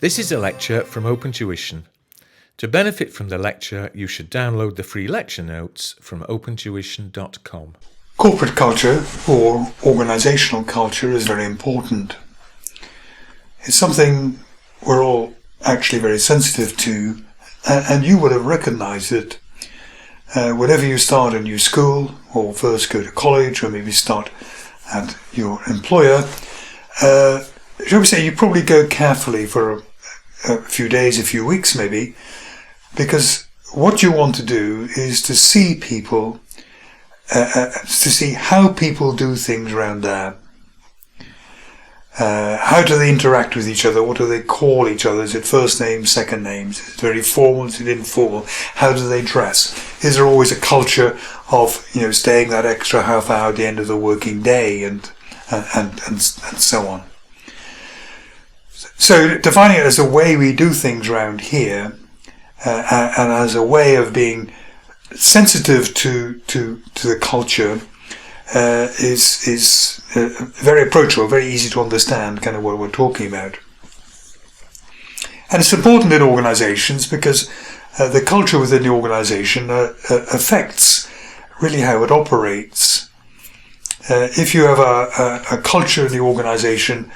This is a lecture from OpenTuition. To benefit from the lecture, you should download the free lecture notes from opentuition.com. Corporate culture or organisational culture is very important. It's something we're all actually very sensitive to, and you would have recognised it whenever you start a new school or first go to college or maybe start at your employer. Shall we say you probably go carefully for a few days, a few weeks maybe, because what you want to do is to see people, to see how people do things around there. How do they interact with each other? What do they call each other? Is it first names, second names? Is it very formal? Is it informal? How do they dress? Is there always a culture of, staying that extra half hour at the end of the working day and so on? So defining it as a way we do things around here, and as a way of being sensitive to the culture, is very approachable, very easy to understand kind of what we're talking about. And it's important in organisations because the culture within the organisation affects really how it operates. If you have a culture in the organisation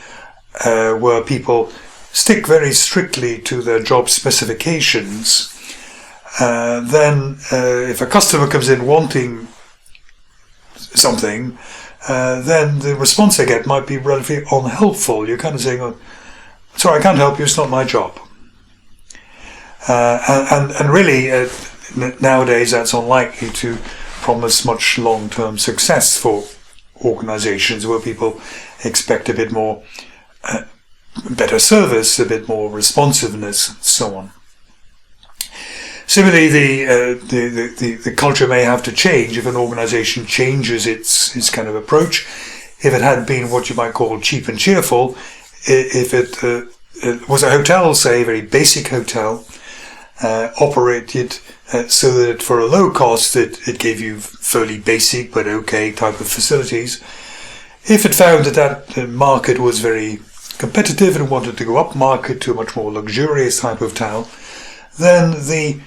where people stick very strictly to their job specifications, then if a customer comes in wanting something, then the response they get might be relatively unhelpful. You're kind of saying, "Oh, sorry, I can't help you, it's not my job." And really, nowadays that's unlikely to promise much long-term success for organisations where people expect a bit more better service, a bit more responsiveness, and so on. Similarly, the culture may have to change if an organisation changes its kind of approach. If it had been what you might call cheap and cheerful, if it was a hotel, say, a very basic hotel, operated so that for a low cost it gave you fairly basic but okay type of facilities. If it found that the market was very competitive and wanted to go up market to a much more luxurious type of hotel, then the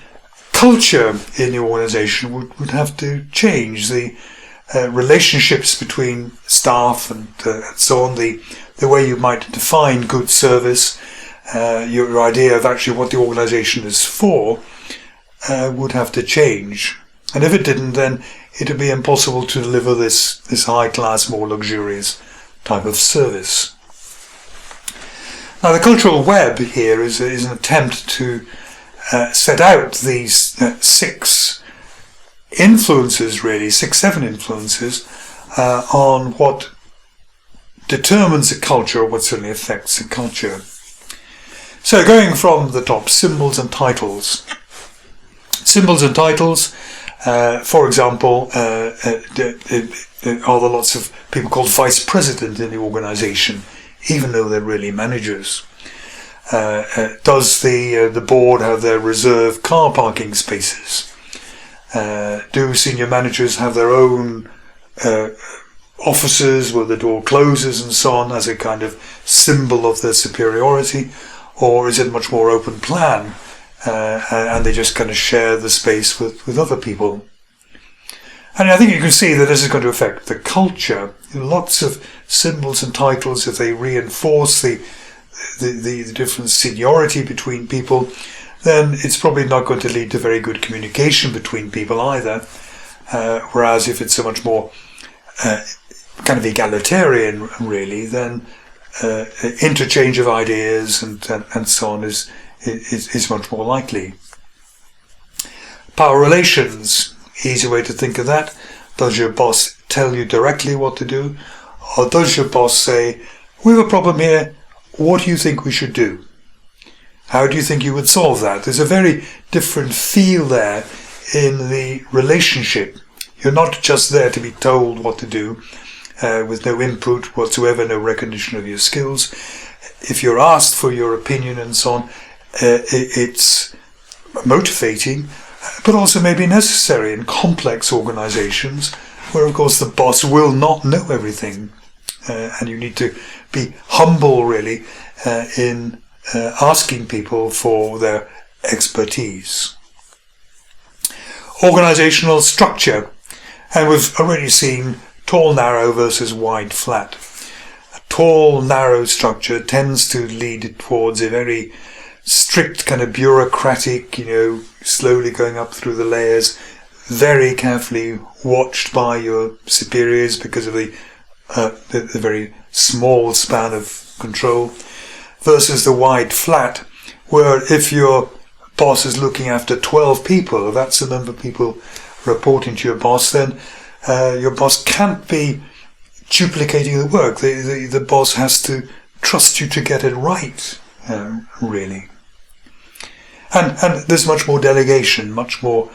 culture in the organisation would have to change. The relationships between staff and so on, the way you might define good service, your idea of actually what the organisation is for, would have to change. And if it didn't, then it would be impossible to deliver this high-class, more luxurious type of service. Now, the cultural web here is an attempt to set out these six influences, really, 7 influences on what determines a culture, or what certainly affects a culture. So going from the top, symbols and titles. Symbols and titles, for example, are there lots of people called vice president in the organisation, even though they're really managers. Does the board have their reserved car parking spaces? Do senior managers have their own offices where the door closes and so on as a kind of symbol of their superiority? Or is it much more open plan and they just kind of share the space with other people? And I think you can see that this is going to affect the culture. Lots of symbols and titles, if they reinforce the different seniority between people, then it's probably not going to lead to very good communication between people either. Whereas if it's so much more kind of egalitarian, really, then interchange of ideas and so on is much more likely. Power relations, easy way to think of that. Does your boss tell you directly what to do? Or does your boss say, "We have a problem here, what do you think we should do? How do you think you would solve that?" There's a very different feel there in the relationship. You're not just there to be told what to do, with no input whatsoever, no recognition of your skills. If you're asked for your opinion and so on, it's motivating, but also maybe necessary in complex organisations where, of course, the boss will not know everything. And you need to be humble, really, in asking people for their expertise. Organisational structure, and we've already seen tall, narrow versus wide, flat. A tall, narrow structure tends to lead towards a very strict kind of bureaucratic, slowly going up through the layers, very carefully watched by your superiors because of the very small span of control, versus the wide, flat, where if your boss is looking after 12 people, if that's the number of people reporting to your boss, then your boss can't be duplicating the work. The boss has to trust you to get it right, really. And there's much more delegation, much more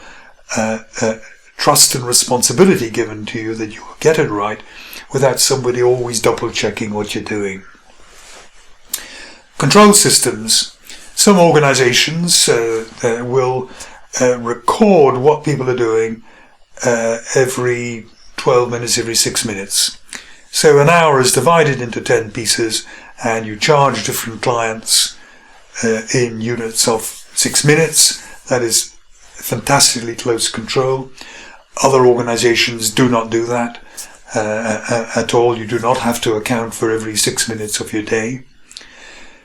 trust and responsibility given to you that you will get it right without somebody always double checking what you're doing. Control systems. Some organizations will record what people are doing every 12 minutes, every 6 minutes. So an hour is divided into 10 pieces and you charge different clients in units of 6 minutes. That is fantastically close control. Other organizations do not do that at all. You do not have to account for every 6 minutes of your day.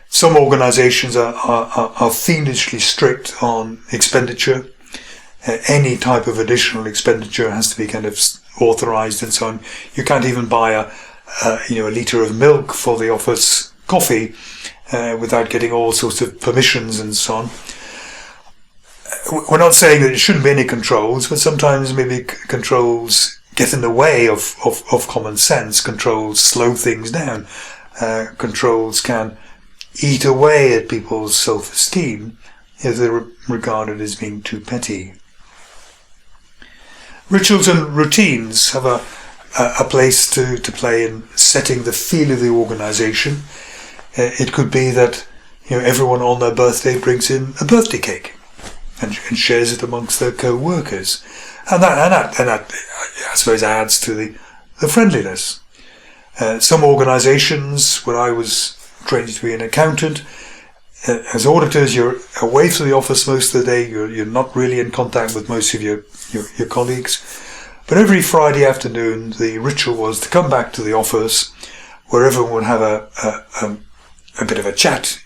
Some organizations are fiendishly strict on expenditure. Any type of additional expenditure has to be kind of authorized and so on. You can't even buy a litre of milk for the office coffee without getting all sorts of permissions and so on. We're not saying that there shouldn't be any controls, but sometimes maybe controls get in the way of common sense. Controls slow things down. Controls can eat away at people's self-esteem if they're regarded as being too petty. Rituals and routines have a place to play in setting the feel of the organisation. It could be that everyone on their birthday brings in a birthday cake and shares it amongst their co-workers, and that I suppose adds to the friendliness. Some organisations, when I was trained to be an accountant, as auditors you're away from the office most of the day. You're not really in contact with most of your colleagues, but every Friday afternoon the ritual was to come back to the office where everyone would have a bit of a chat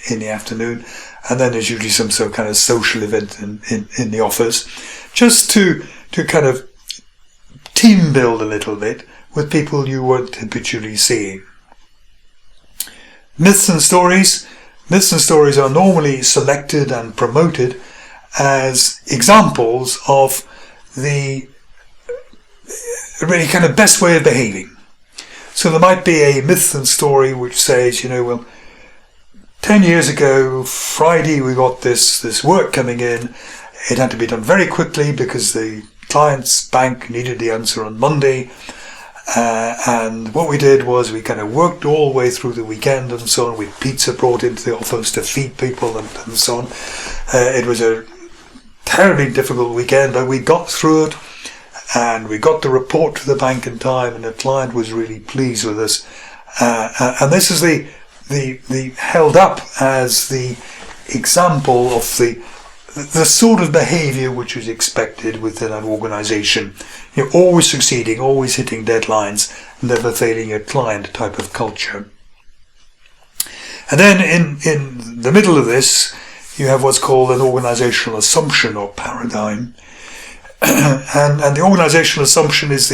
in the afternoon, and then there's usually some sort of kind of social event in the office, just to kind of team build a little bit with people you weren't habitually seeing. Myths and stories. Myths and stories are normally selected and promoted as examples of the really kind of best way of behaving. So there might be a myth and story which says, 10 years ago, Friday, we got this work coming in. It had to be done very quickly because the client's bank needed the answer on Monday. And what we did was we kind of worked all the way through the weekend and so on, with pizza brought into the office to feed people and so on. It was a terribly difficult weekend, but we got through it and we got the report to the bank in time, and the client was really pleased with us. And this is the held up as the example of the sort of behaviour which is expected within an organisation. You're always succeeding, always hitting deadlines, never failing your client type of culture. And then in the middle of this, you have what's called an organisational assumption or paradigm. and the organisational assumption is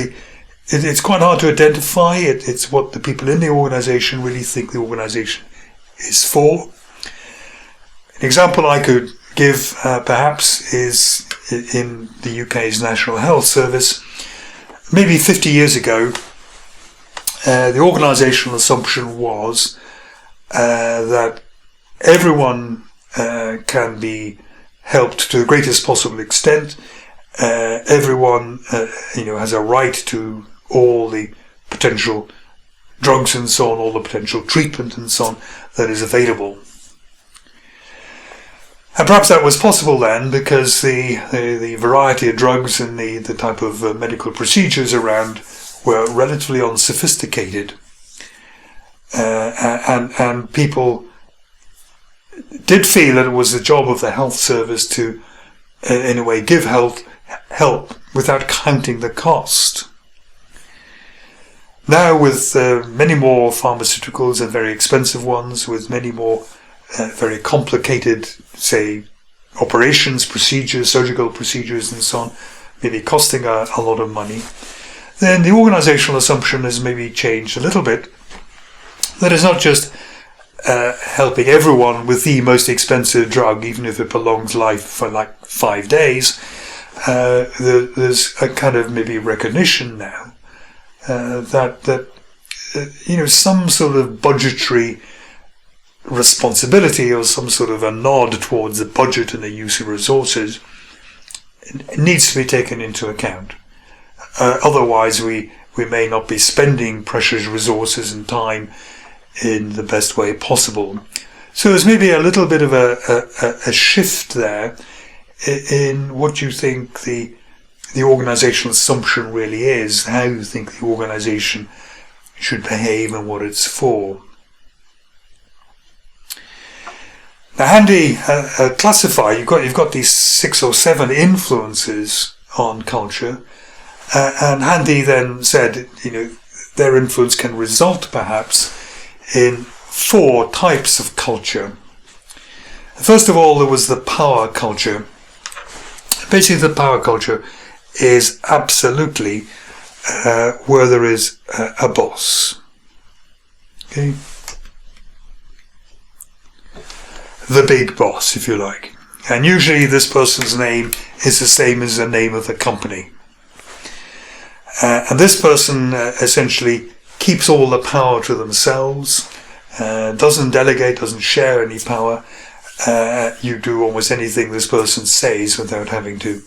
it's quite hard to identify. It's what the people in the organisation really think the organisation is for. An example I could give perhaps is in the UK's National Health Service. Maybe 50 years ago, the organisational assumption was that everyone can be helped to the greatest possible extent. Everyone has a right to all the potential drugs and so on, all the potential treatment and so on that is available. And perhaps that was possible then because the variety of drugs and the type of medical procedures around were relatively unsophisticated. And people did feel that it was the job of the health service to, in a way, give help without counting the cost. Now, with many more pharmaceuticals and very expensive ones, with many more very complicated, say, operations, procedures, surgical procedures and so on, maybe costing a lot of money, then the organisational assumption has maybe changed a little bit. That is not just helping everyone with the most expensive drug, even if it prolongs life for like 5 days. There's a kind of maybe recognition now that some sort of budgetary responsibility or some sort of a nod towards the budget and the use of resources needs to be taken into account. Otherwise, we may not be spending precious resources and time in the best way possible. So there's maybe a little bit of a shift there in what you think the organisational assumption really is, how you think the organisation should behave and what it's for. Now, Handy classified, you've got these 6 or 7 influences on culture, and Handy then said, their influence can result perhaps in 4 types of culture. First of all, there was the power culture. Basically, the power culture is absolutely where there is a boss. Okay? The big boss, if you like. And usually this person's name is the same as the name of the company. And this person essentially keeps all the power to themselves, doesn't delegate, doesn't share any power. You do almost anything this person says without having to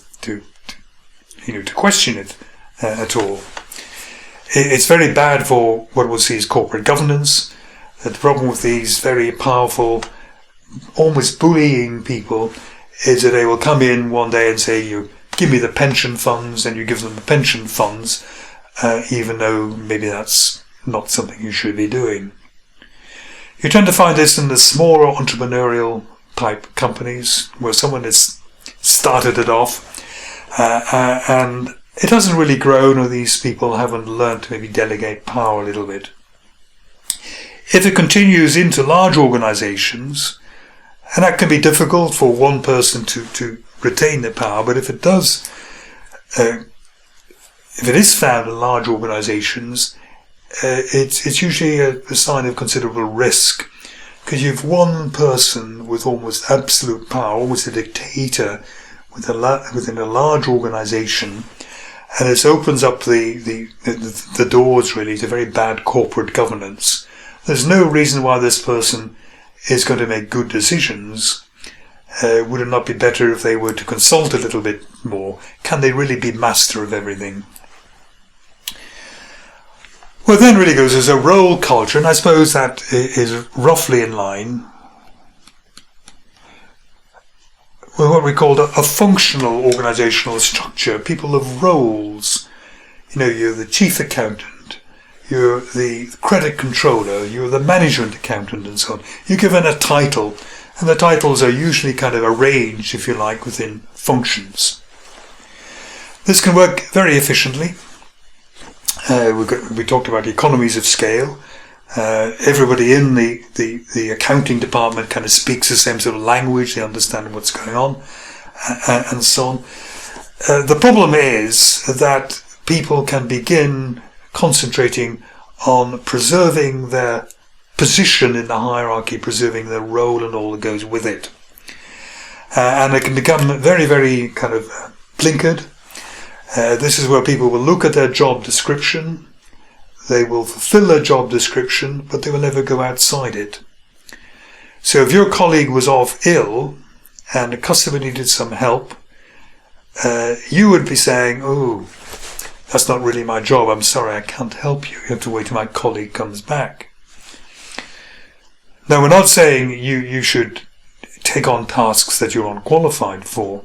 question it at all. It's very bad for what we'll see as corporate governance. The problem with these very powerful, almost bullying people is that they will come in one day and say, you give me the pension funds, and you give them the pension funds, even though maybe that's not something you should be doing. You tend to find this in the smaller entrepreneurial type companies where someone has started it off and it hasn't really grown, or these people haven't learned to maybe delegate power a little bit. If it continues into large organizations, and that can be difficult for one person to retain the power, but if it does, if it is found in large organizations, it's usually a sign of considerable risk, because you have one person with almost absolute power, almost a dictator within a large organization, and it opens up the doors really to very bad corporate governance. There's no reason why this person is going to make good decisions. Would it not be better if they were to consult a little bit more? Can they really be master of everything? Well, then really goes as a role culture, and I suppose that is roughly in line with what we call a functional organisational structure. People of roles. You're the chief accountant, you're the credit controller, you're the management accountant, and so on. You're given a title, and the titles are usually kind of arranged, if you like, within functions. This can work very efficiently. We talked about economies of scale. Everybody in the accounting department kind of speaks the same sort of language. They understand what's going on, and so on. The problem is that people can begin concentrating on preserving their position in the hierarchy, preserving their role and all that goes with it. And it can become very, very kind of blinkered. This is where people will look at their job description, they will fulfill their job description, but they will never go outside it. So if your colleague was off ill and the customer needed some help, you would be saying, oh, that's not really my job, I'm sorry, I can't help you. You have to wait till my colleague comes back. Now, we're not saying you should take on tasks that you're unqualified for.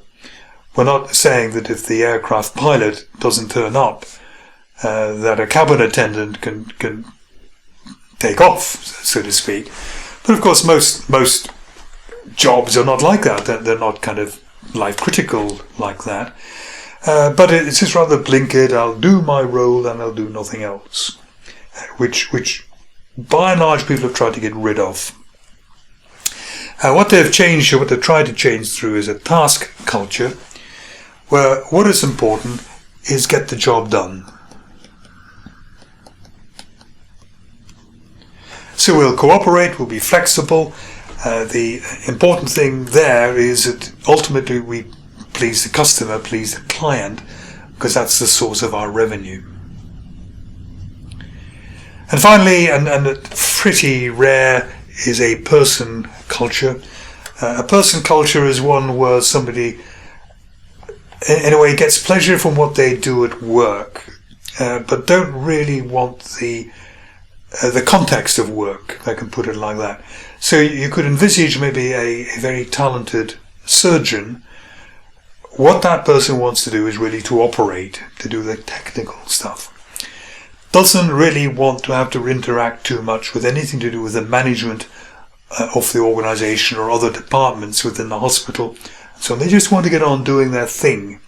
We're not saying that if the aircraft pilot doesn't turn up, that a cabin attendant can take off, so to speak. But of course, most jobs are not like that. They're not kind of life critical like that. But it's just rather blinkered. I'll do my role and I'll do nothing else, which by and large people have tried to get rid of. What they've changed, or what they've tried to change through, is a task culture, where what is important is get the job done. So we'll cooperate, we'll be flexible. The important thing there is that ultimately we please the customer, please the client, because that's the source of our revenue. And finally, and pretty rare, is a person culture. A person culture is one where somebody, in a way, gets pleasure from what they do at work, but don't really want the context of work, if I can put it like that. So you could envisage maybe a very talented surgeon. What that person wants to do is really to operate, to do the technical stuff. Doesn't really want to have to interact too much with anything to do with the management of the organisation or other departments within the hospital. So they just want to get on doing their thing.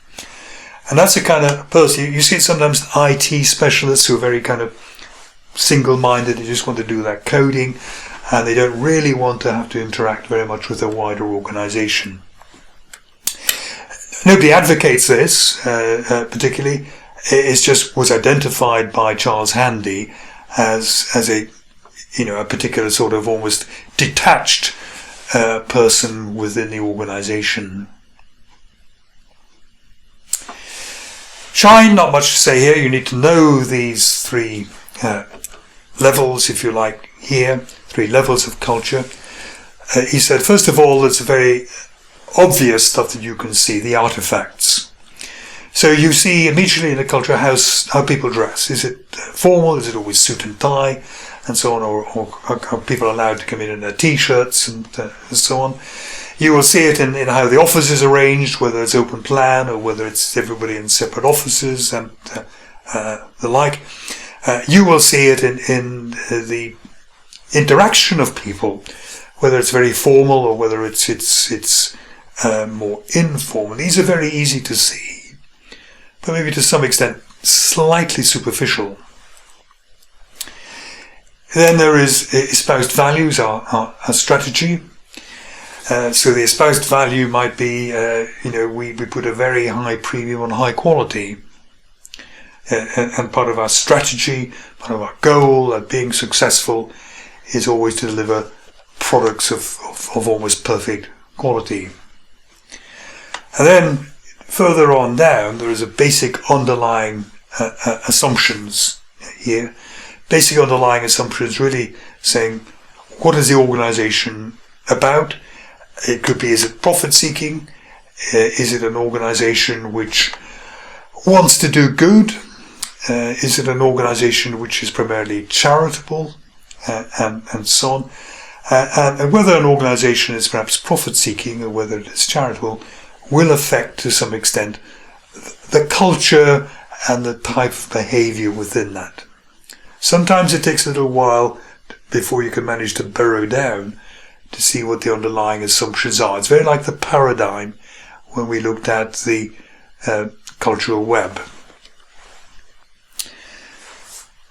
And that's the kind of person, you see it sometimes, IT specialists who are very kind of single-minded, they just want to do that coding, and they don't really want to have to interact very much with a wider organisation. Nobody advocates this, particularly. It was identified by Charles Handy as a particular sort of almost detached person within the organisation. Shine, not much to say here. You need to know these three levels, if you like, here, three levels of culture. He said, first of all, it's very obvious stuff that you can see, the artifacts. So you see immediately in a culture how people dress. Is it formal? Is it always suit and tie? And so on, or are people allowed to come in their t-shirts and so on. You will see it in how the office is arranged, whether it's open plan or whether it's everybody in separate offices and the like. You will see it in the interaction of people, whether it's very formal or whether it's more informal. These are very easy to see, but maybe to some extent slightly superficial. Then there is espoused values, our strategy. So the espoused value might be, we put a very high premium on high quality. And part of our strategy, part of our goal at being successful is always to deliver products of almost perfect quality. And then further on down, there is a basic underlying assumptions here. Basic underlying assumptions really saying, what is the organisation about? It could be, is it profit seeking? Is it an organisation which wants to do good? Is it an organisation which is primarily charitable? And so on. And whether an organisation is perhaps profit seeking or whether it is charitable will affect to some extent the culture and the type of behaviour within that. Sometimes it takes a little while before you can manage to burrow down to see what the underlying assumptions are. It's very like the paradigm when we looked at the cultural web.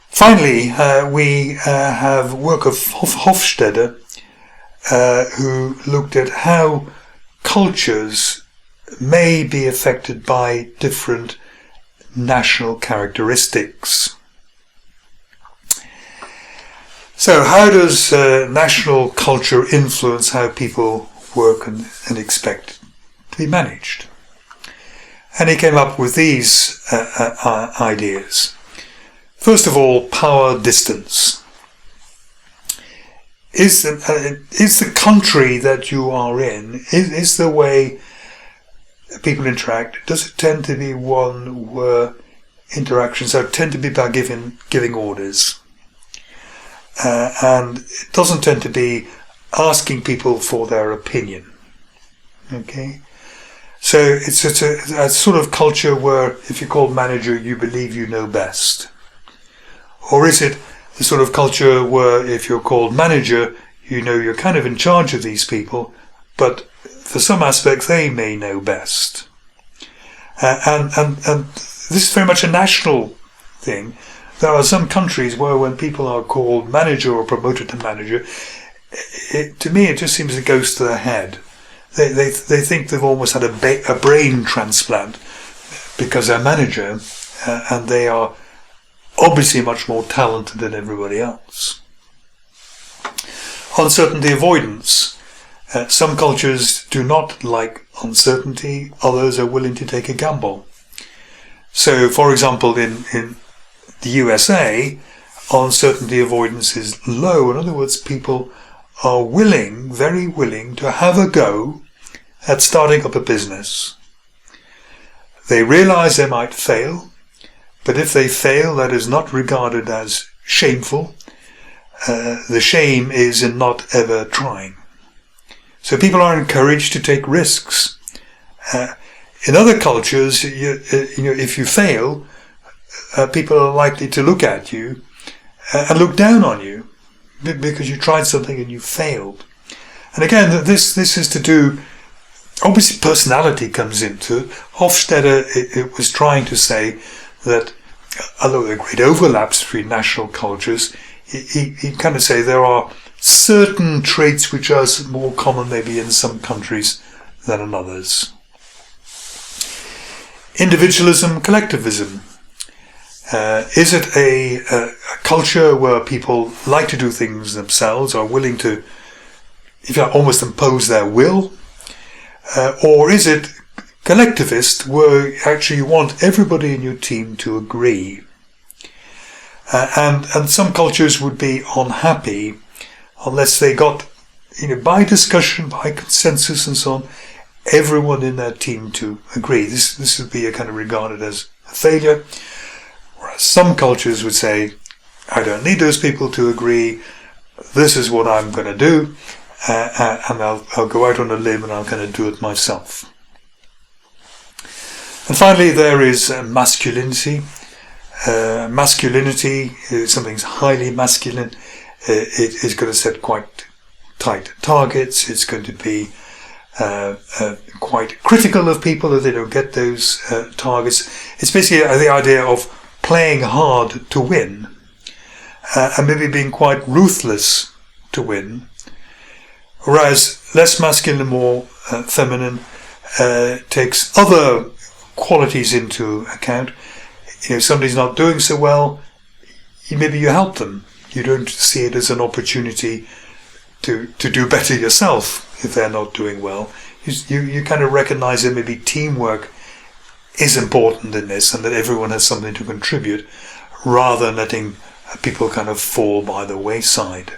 Finally, we have work of Hofstede, who looked at how cultures may be affected by different national characteristics. So how does national culture influence how people work and expect to be managed? And he came up with these ideas. First of all, power distance. Is the country that you are in, is the way people interact, does it tend to be one where interactions tend to be by giving orders? And it doesn't tend to be asking people for their opinion. Okay? So it's a sort of culture where if you're called manager, you believe you know best. Or is it the sort of culture where if you're called manager, you know you're kind of in charge of these people, but for some aspects they may know best. And this is very much a national thing. There are some countries where when people are called manager or promoted to manager, to me it just seems it goes to their head. They think they've almost had a brain transplant because they're manager, and they are obviously much more talented than everybody else. Uncertainty avoidance. Some cultures do not like uncertainty, others are willing to take a gamble. So, for example, in the USA, uncertainty avoidance is low. In other words, people are very willing to have a go at starting up a business. They realize they might fail, but if they fail, that is not regarded as shameful. The shame is in not ever trying. So people are encouraged to take risks. In other cultures, if you fail, people are likely to look at you and look down on you because you tried something and you failed. And again, this is to do, obviously personality comes into it. Hofstede it was trying to say that although there are great overlaps between national cultures, he kind of say there are certain traits which are more common maybe in some countries than in others. Individualism, collectivism. Is it a culture where people like to do things themselves, are willing to, if you almost impose their will? Or is it collectivist, where actually you want everybody in your team to agree? And some cultures would be unhappy unless they got, by discussion, by consensus and so on, everyone in their team to agree. This would be a kind of regarded as a failure. Whereas some cultures would say, I don't need those people to agree. This is what I'm going to do, and I'll go out on a limb and I'm going to do it myself. And finally, there is masculinity. Masculinity, something's highly masculine. It is going to set quite tight targets. It's going to be quite critical of people if they don't get those targets. It's basically the idea of playing hard to win, and maybe being quite ruthless to win. Whereas less masculine and more feminine takes other qualities into account. If somebody's not doing so well, maybe you help them. You don't see it as an opportunity to do better yourself if they're not doing well. You kind of recognize that maybe teamwork is important in this and that everyone has something to contribute rather than letting people kind of fall by the wayside.